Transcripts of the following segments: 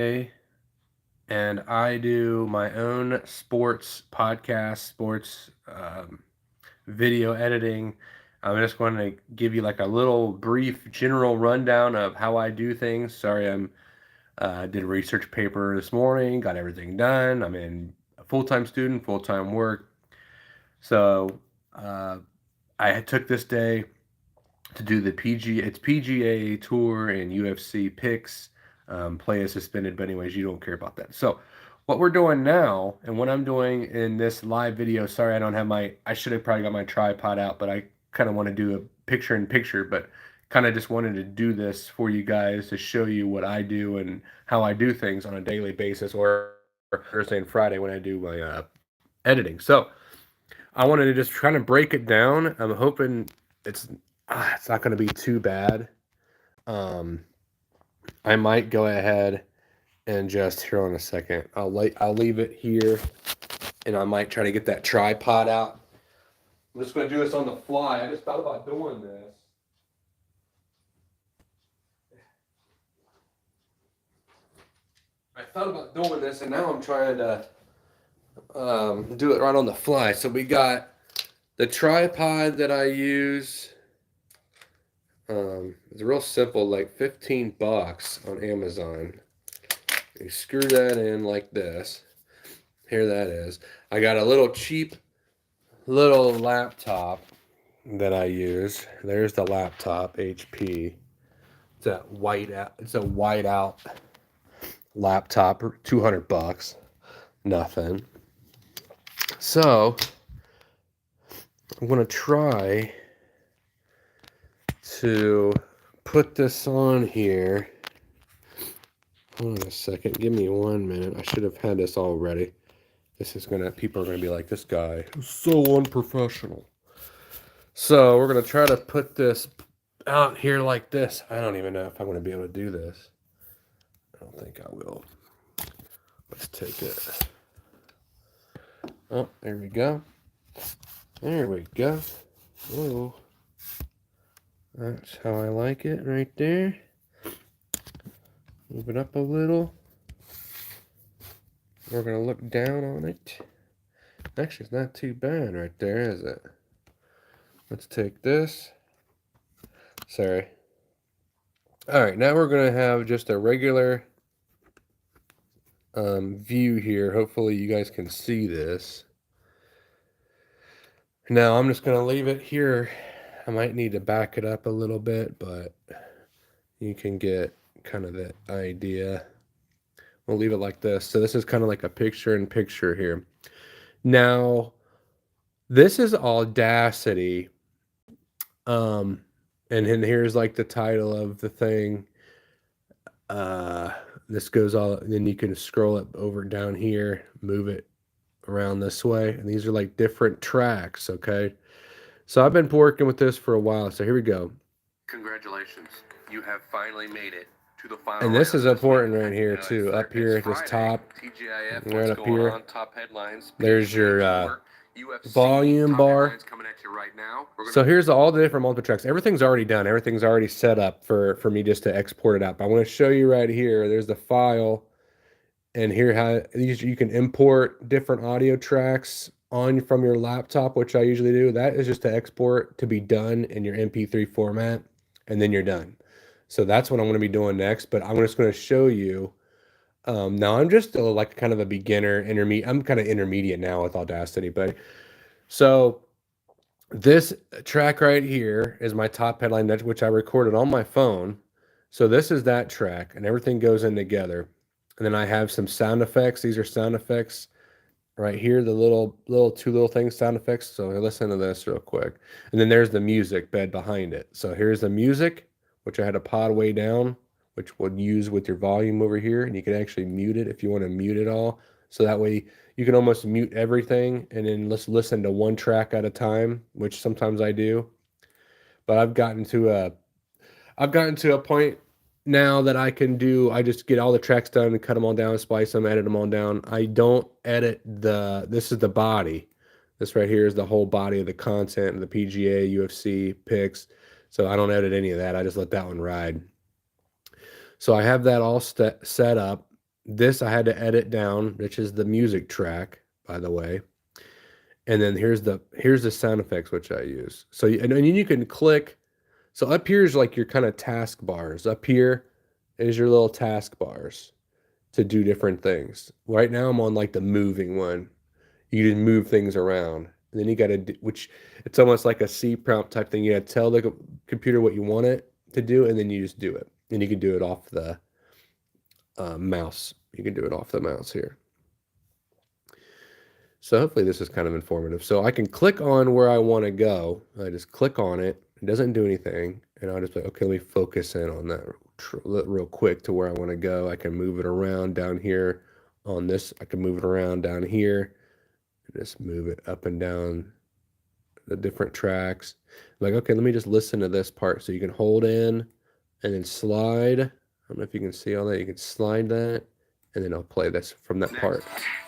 and I do my own sports podcast, sports video editing. I'm just going to give you like a little brief general rundown of how I do things. Sorry, did a research paper this morning, got everything done. I'm in a full-time student, full-time work. So uh, I took this day to do the It's PGA Tour and UFC picks. Play is suspended, but anyways, you don't care about that. So what we're doing now, and what I'm doing in this live video, sorry, I don't have I should have probably got my tripod out, but I kind of want to do a picture in picture, but kind of just wanted to do this for you guys to show you what I do and how I do things on a daily basis, or Thursday and Friday when I do my editing. So I wanted to just try to break it down. I'm hoping it's it's not going to be too bad. Um, I might go ahead and just here on a second. I'll leave it here, and I might try to get that tripod out. I'm just going to do this on the fly. I just thought about doing this. I thought about doing this, and now I'm trying to do it right on the fly. So we got the tripod that I use. It's real simple, like $15 on Amazon. You screw that in like this. Here that is. I got a little cheap little laptop that I use. There's the laptop, HP. It's a white out laptop, $200. Nothing. So I'm gonna try to put this on here. Hold on a second. Give me 1 minute. I should have had this all ready. People are gonna be like, this guy is so unprofessional. So we're gonna try to put this out here like this. I don't even know if I'm gonna be able to do this. I don't think I will. Let's take it. Oh, there we go. There we go. Whoa. That's how I like it right there. Move it up a little. We're going to look down on it. Actually, it's not too bad right there, is it? Let's take this. Sorry. Alright, now we're going to have just a regular view here. Hopefully you guys can see this. Now I'm just going to leave it here. I might need to back it up a little bit, but you can get kind of the idea. We'll leave it like this. So this is kind of like a picture in picture here. Now, this is Audacity. And then here's like the title of the thing. This goes all, then you can scroll it over down here, move it around this way. And these are like different tracks, okay? So I've been working with this for a while. So here we go. Congratulations. You have finally made it to the final. And this is important right here too. Up here at this top, right up here. Top headlines. There's your volume bar. So here's all the different multiple tracks. Everything's already done. Everything's already set up for me just to export it out. But I want to show you right here. There's the file, and here how you can import different audio tracks on from your laptop, which I usually do. That is just to export to be done in your MP3 format, and then you're done. So that's what I'm going to be doing next. But I'm just going to show you. Now I'm just like kind of a beginner, intermediate. I'm kind of intermediate now with Audacity, but so this track right here is my top headline, which I recorded on my phone. So this is that track, and everything goes in together. And then I have some sound effects. These are sound effects right here, the two little things, sound effects. So listen to this real quick. And then there's the music bed behind it. So here's the music, which I had a pod way down, which would use with your volume over here. And you can actually mute it if you want to mute it all. So that way you can almost mute everything and then let's listen to one track at a time, which sometimes I do. But I've gotten to a point now that I just get all the tracks done and cut them all down, splice them, edit them all down. I don't edit this is the body. This right here is the whole body of the content of the PGA, UFC, picks. So I don't edit any of that. I just let that one ride. So I have that all set up. This I had to edit down, which is the music track, by the way. And then here's the sound effects which I use. So and you can click. So up here is like your kind of task bars. Up here is your little task bars to do different things. Right now I'm on like the moving one. You can move things around. And then you got to, which it's almost like a C prompt type thing. You got to tell the computer what you want it to do, and then you just do it. And you can do it off the mouse. You can do it off the mouse here. So hopefully this is kind of informative. So I can click on where I want to go. I just click on it. It doesn't do anything. And I'll just be like, okay, let me focus in on that real quick to where I want to go. I can move it around down here on this. I can move it around down here. Just move it up and down the different tracks. Like, okay, let me just listen to this part. So you can hold in and then slide. I don't know if you can see all that. You can slide that, and then I'll play this from that part.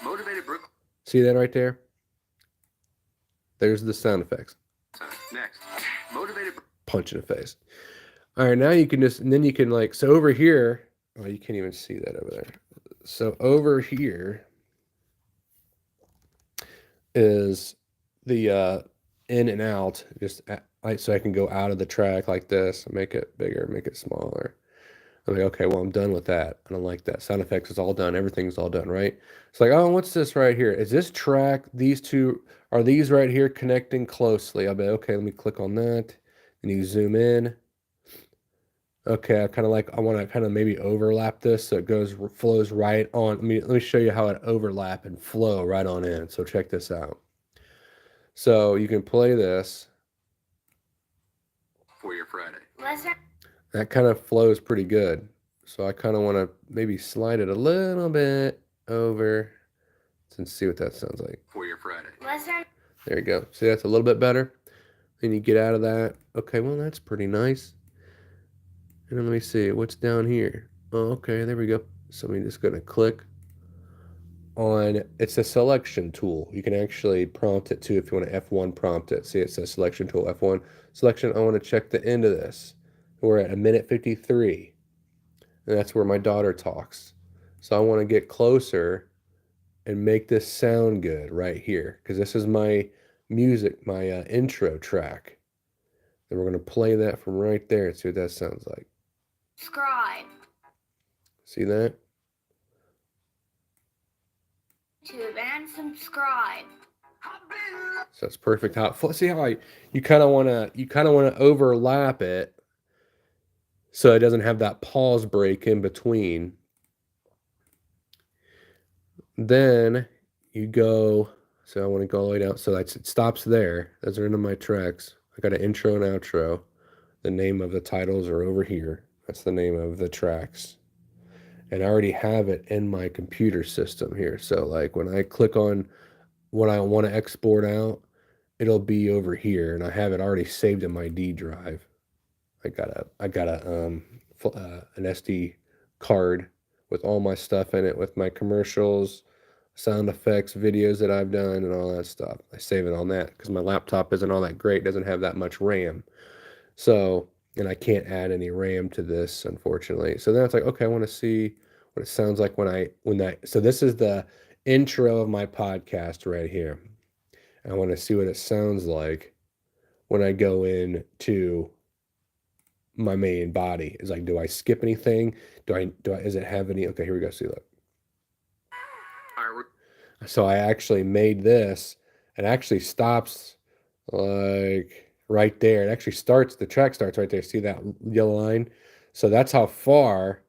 Motivated Brooklyn. See that right there? There's the sound effects. Next. Motivated. Punch in the face. All right, now you can just, and then you can like, so over here, oh, you can't even see that over there. So over here is the in and out, just so I can go out of the track like this, make it bigger, make it smaller. I'm like, okay, well, I'm done with that. I don't like that. Sound effects is all done. Everything's all done, right? It's like, oh, what's this right here? Is this track, these two, are these right here connecting closely? I'll be, okay, let me click on that. And you zoom in. Okay, I want to kind of maybe overlap this so it flows right on. Let me show you how it overlap and flow right on in. So check this out. So you can play this. For your Friday. That kind of flows pretty good. So I kind of want to maybe slide it a little bit over and see what that sounds like. For your Friday. There you go. See, that's a little bit better. Then you get out of that. Okay, well, that's pretty nice. And then let me see, what's down here? Oh, okay, there we go. So I'm just going to click on, it's a selection tool. You can actually prompt it too if you want to F1 prompt it. See, it says selection tool, F1. Selection, I want to check the end of this. We're at 1:53. And that's where my daughter talks. So I want to get closer and make this sound good right here, because this is my music, my intro track. And we're going to play that from right there and see what that sounds like. Subscribe. See that? YouTube and subscribe. So it's perfect. See how you kind of want to overlap it so it doesn't have that pause break in between. Then you go, so I want to go all the way down. So it stops there. Those are into my tracks. I got an intro and outro. The name of the titles are over here. That's the name of the tracks. And I already have it in my computer system here. So like when I click on what I want to export out, it'll be over here, and I have it already saved in my D drive. I got an SD card with all my stuff in it, with my commercials, sound effects, videos that I've done, and all that stuff. I save it on that because my laptop isn't all that great, doesn't have that much RAM. So, and I can't add any RAM to this, unfortunately. So then it's like, okay, I want to see what it sounds like so this is the intro of my podcast right here. I want to see what it sounds like when I go into my main body. It's like, do I skip anything? Does it have any? Okay, here we go. See, look. So I actually made this. It actually stops like right there. It actually starts, the track starts right there. See that yellow line? So that's how far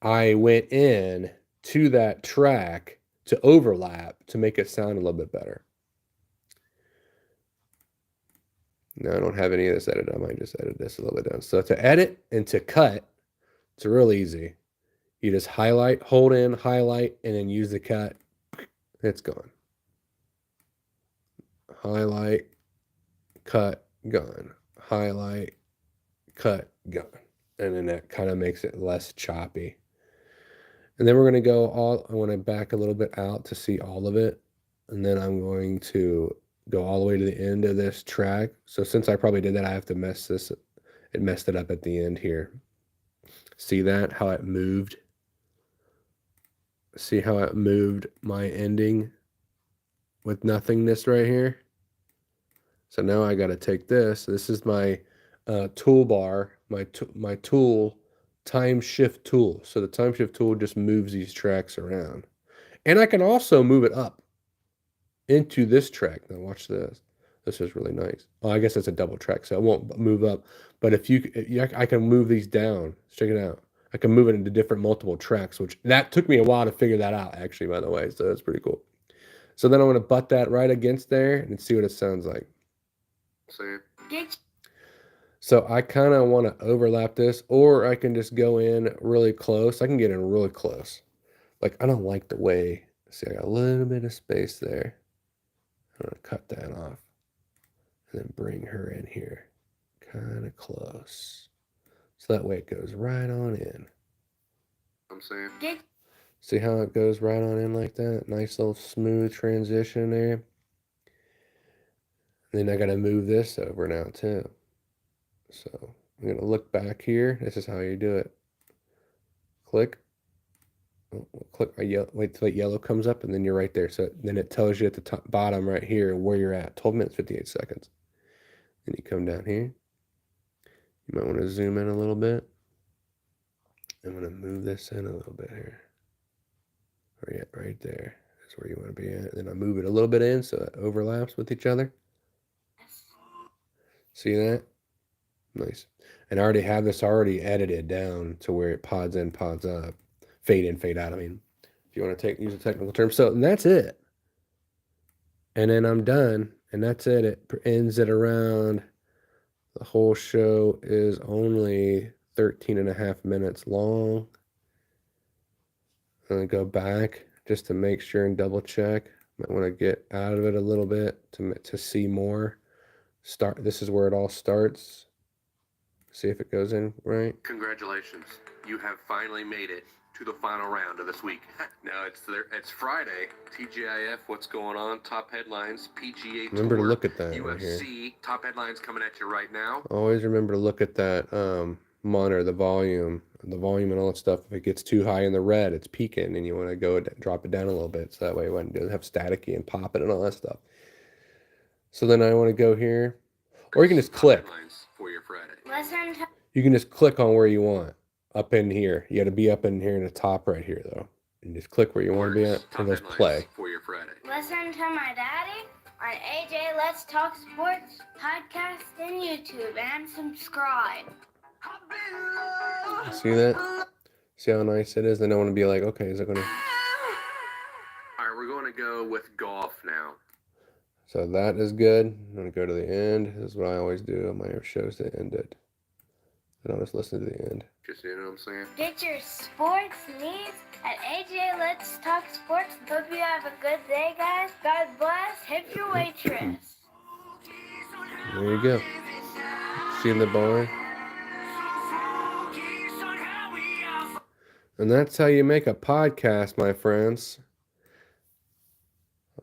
I went in to that track to overlap to make it sound a little bit better. No, I don't have any of this edited. I might just edit this a little bit down. So to edit and to cut, it's real easy. You just highlight, hold in, highlight, and then use the cut. It's gone. Highlight, cut, gone. Highlight, cut, gone. And then that kind of makes it less choppy. And then we're going to go I want to back a little bit out to see all of it. And then I'm going to go all the way to the end of this track. So since I probably did that, I have to messed it up at the end here. See that, how it moved? See how it moved my ending with nothingness right here? So now I got to take this. This is my toolbar, my tool, time shift tool. So the time shift tool just moves these tracks around. And I can also move it up into this track. Now watch this. This is really nice. Oh, I guess it's a double track, so it won't move up. But I can move these down. Check it out. I can move it into different multiple tracks, which that took me a while to figure that out, actually, by the way. So that's pretty cool. So then I'm going to butt that right against there and see what it sounds like. So I kind of want to overlap this, or I can just go in really close. I can get in really close. Like, I don't like the way, see, I got a little bit of space there. I'm going to cut that off and then bring her in here kind of close. So that way it goes right on in. I'm saying. See how it goes right on in like that? Nice little smooth transition there. And then I got to move this over now too. So I'm going to look back here. This is how you do it. Click. Click my yellow, wait till yellow comes up, and then you're right there. So then it tells you at the top, bottom right here where you're at. 12 minutes, 58 seconds. Then you come down here. You might want to zoom in a little bit. I'm going to move this in a little bit here. Right there. That's where you want to be at. Then I move it a little bit in so it overlaps with each other. See that? Nice. And I already have this already edited down to where it pods in, pods up. Fade in, fade out. I mean, if you want to use a technical term. So and that's it. And then I'm done. And that's it. It ends at around, the whole show is only 13 and a half minutes long. I'm going to go back just to make sure and double check. Might want to get out of it a little bit to see more. This is where it all starts. See if it goes in right. Congratulations. You have finally made it to the final round of this week. Now it's Friday. TGIF, what's going on? Top headlines, PGA Remember Tour, to look at that UFC, right here. top headlines coming at you right now. Always remember to look at that monitor, the volume and all that stuff. If it gets too high in the red, it's peaking, and you want to go drop it down a little bit so that way it doesn't have staticky and popping and all that stuff. So then I want to go here, or you can just click. For your Friday. You can just click on where you want up in here. You got to be up in here in the top right here though, and just click where you want to be at and just play. For your Friday. Listen to my daddy on AJ Let's Talk Sports podcast and YouTube, and subscribe. See that? See how nice it is? Then I want to be like, okay, is it gonna? All right, we're going to go with golf now. So that is good. I'm gonna go to the end. This is what I always do on my shows to end it. And I'll just listen to the end. Just, you know what I'm saying? Get your sports needs at AJ Let's Talk Sports. Hope you have a good day, guys. God bless. Tip your waitress. There you go. See you in the bar. And that's how you make a podcast, my friends.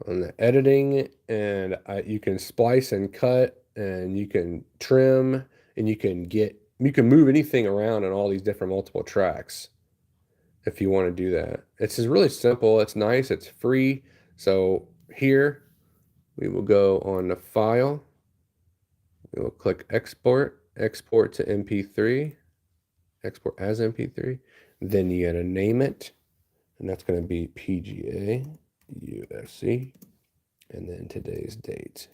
On the editing, and you can splice and cut, and you can trim, and you can move anything around on all these different multiple tracks if you want to do that. It's just really simple. It's nice. It's free. So here we will go on the file. We will click export to MP3, export as MP3. Then you gotta name it, and that's going to be PGA UFC, and then today's date.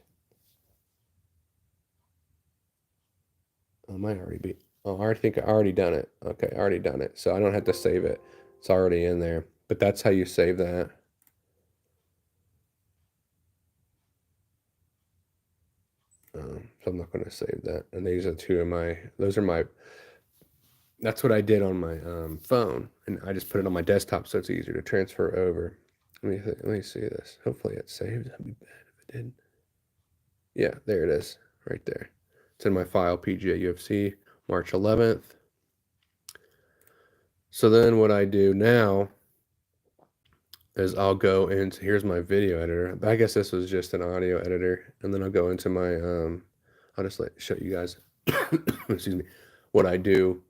Oh, might already be. Oh, I think I already done it. Okay, I already done it. So I don't have to save it. It's already in there. But that's how you save that. So I'm not going to save that. And these are that's what I did on my phone. And I just put it on my desktop so it's easier to transfer over. Let me see this. Hopefully it saved. That'd be bad if it didn't. Yeah, there it is. Right there. It's in my file, PGA UFC, March 11th. So then what I do now is I'll go into, here's my video editor. I guess this was just an audio editor. And then I'll go into my, I'll just show you guys, excuse me, what I do.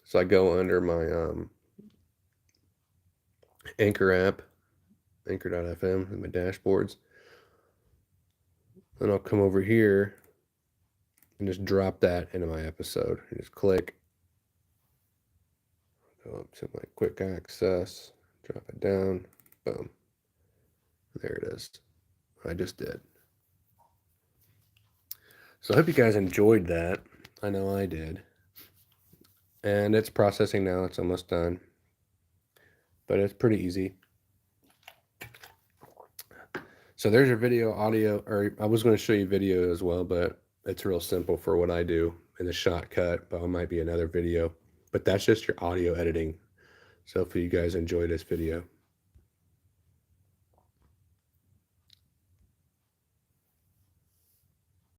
So I go under my Anchor app, anchor.fm, and my dashboards. Then I'll come over here and just drop that into my episode. And just click, go up to my quick access, drop it down, boom. There it is. I just did. So I hope you guys enjoyed that. I know I did. And it's processing now. It's almost done. But it's pretty easy. So there's your video, audio, or I was going to show you video as well, but it's real simple for what I do in the shortcut, but it might be another video. But that's just your audio editing. So if you guys enjoy this video,